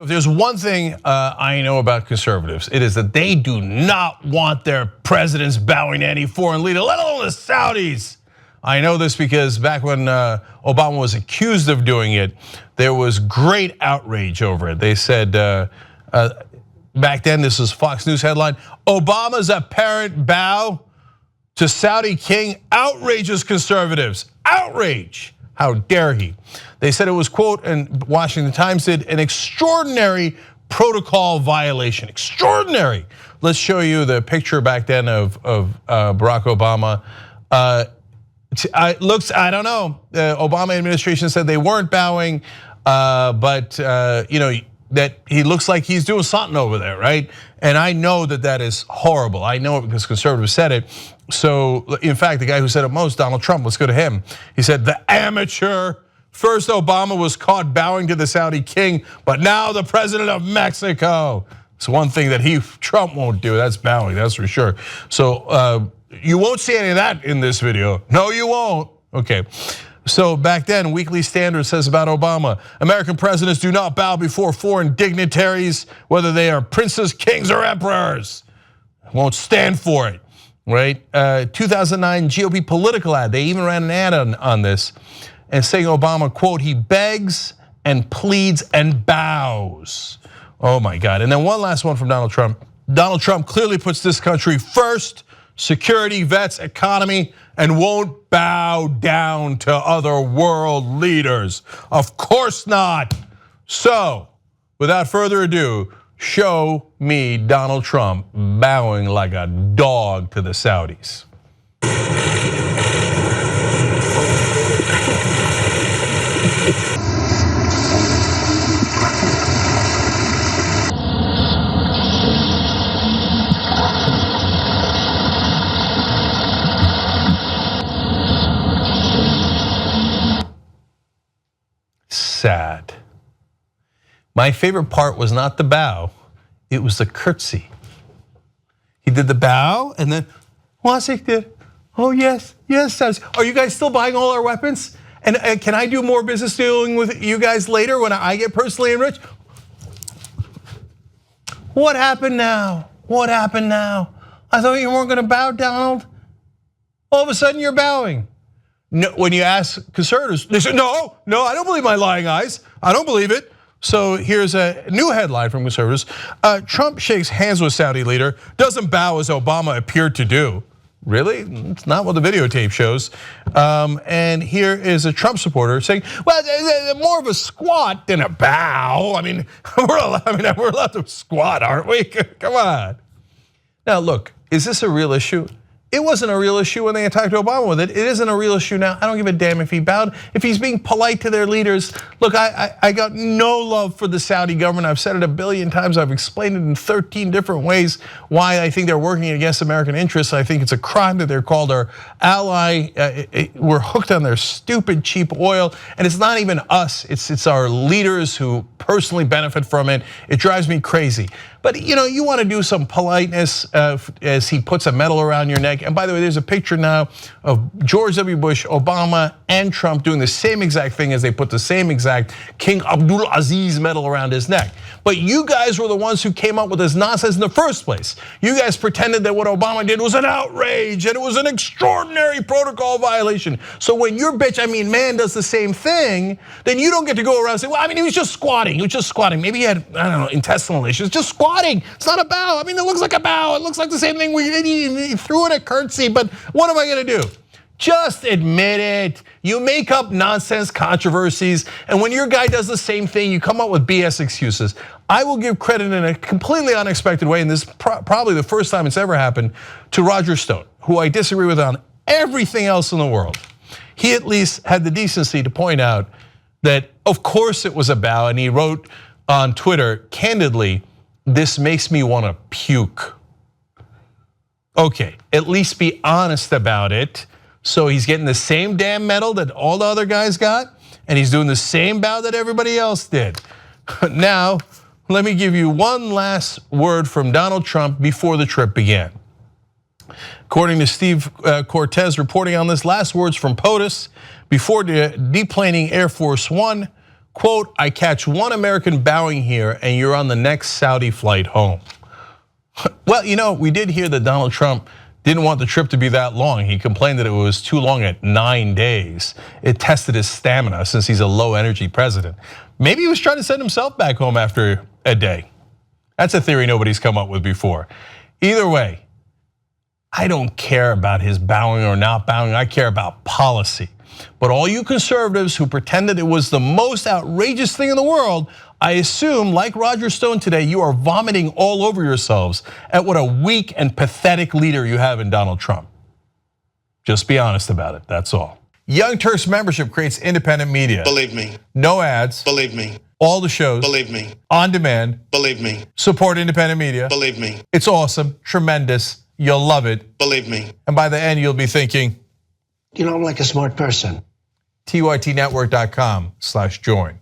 If there's one thing I know about conservatives, it is that they do not want their presidents bowing to any foreign leader, let alone the Saudis. I know this because back when Obama was accused of doing it, there was great outrage over it. They said back then, this was Fox News headline, Obama's apparent bow to Saudi king outrages conservatives. Outrage. How dare he? They said it was, quote, and Washington Times did, an extraordinary protocol violation. Extraordinary. Let's show you the picture back then of Barack Obama. It looks, I don't know, the Obama administration said they weren't bowing, but that he looks like he's doing something over there, right? And I know that that is horrible. I know it because conservatives said it. So, in fact, the guy who said it most, Donald Trump, let's go to him. He said, the amateur. First, Obama was caught bowing to the Saudi king, but now the president of Mexico. It's one thing that Trump won't do, that's bowing, that's for sure. So, you won't see any of that in this video. No, you won't. Okay. So back then, Weekly Standard says about Obama, American presidents do not bow before foreign dignitaries, whether they are princes, kings, or emperors. Won't stand for it, right? 2009 GOP political ad, they even ran an ad on this, and saying Obama, quote, he begs and pleads and bows. Oh my God. And then one last one from Donald Trump. Donald Trump clearly puts this country first, security, vets, economy, and won't bow down to other world leaders. Of course not. So, without further ado, show me Donald Trump bowing like a dog to the Saudis. Sad. My favorite part was not the bow, it was the curtsy. He did the bow and then Wasik did, oh yes, yes. Are you guys still buying all our weapons? And can I do more business dealing with you guys later when I get personally enriched? What happened now? What happened now? I thought you weren't gonna bow, Donald. All of a sudden you're bowing. No, when you ask conservatives, they say, no, I don't believe my lying eyes. I don't believe it. So here's a new headline from conservatives. Trump shakes hands with Saudi leader, doesn't bow as Obama appeared to do. Really? It's not what the videotape shows. And here is a Trump supporter saying, well, more of a squat than a bow. I mean, we're allowed to squat, aren't we? Come on. Now look, is this a real issue? It wasn't a real issue when they attacked Obama with it. It isn't a real issue now. I don't give a damn if he bowed. If he's being polite to their leaders, look, I got no love for the Saudi government. I've said it a billion times. I've explained it in 13 different ways why I think they're working against American interests. I think it's a crime that they're called our ally. We're hooked on their stupid, cheap oil. And it's not even us, it's our leaders who personally benefit from it. It drives me crazy. But you want to do some politeness as he puts a medal around your neck. And by the way, there's a picture now of George W. Bush, Obama, and Trump doing the same exact thing as they put the same exact King Abdul Aziz medal around his neck. But you guys were the ones who came up with this nonsense in the first place. You guys pretended that what Obama did was an outrage and it was an extraordinary protocol violation. So when your bitch, man, does the same thing, then you don't get to go around and say, well, he was just squatting. He was just squatting. Maybe he had, I don't know, intestinal issues. Just squatting. It's not a bow. It looks like a bow. It looks like the same thing. He threw in a curtsy, but what am I gonna do? Just admit it. You make up nonsense controversies, and when your guy does the same thing, you come up with BS excuses. I will give credit in a completely unexpected way, and this is probably the first time it's ever happened, to Roger Stone, who I disagree with on everything else in the world. He at least had the decency to point out that, of course, it was a bow, and he wrote on Twitter, candidly, this makes me want to puke. Okay, at least be honest about it. So he's getting the same damn medal that all the other guys got, and he's doing the same bow that everybody else did. Now, let me give you one last word from Donald Trump before the trip began. According to Steve Cortez reporting on this, last words from POTUS before deplaning Air Force One quote, I catch one American bowing here and you're on the next Saudi flight home. Well, we did hear that Donald Trump didn't want the trip to be that long. He complained that it was too long at 9 days. It tested his stamina since he's a low energy president. Maybe he was trying to send himself back home after a day. That's a theory nobody's come up with before. Either way, I don't care about his bowing or not bowing. I care about policy. But all you conservatives who pretended it was the most outrageous thing in the world, I assume, like Roger Stone today, you are vomiting all over yourselves at what a weak and pathetic leader you have in Donald Trump. Just be honest about it, that's all. Young Turks membership creates independent media. Believe me. No ads. Believe me. All the shows. Believe me. On demand. Believe me. Support independent media. Believe me. It's awesome, tremendous, you'll love it. Believe me. And by the end, you'll be thinking, I'm like a smart person. tytnetwork.com/join.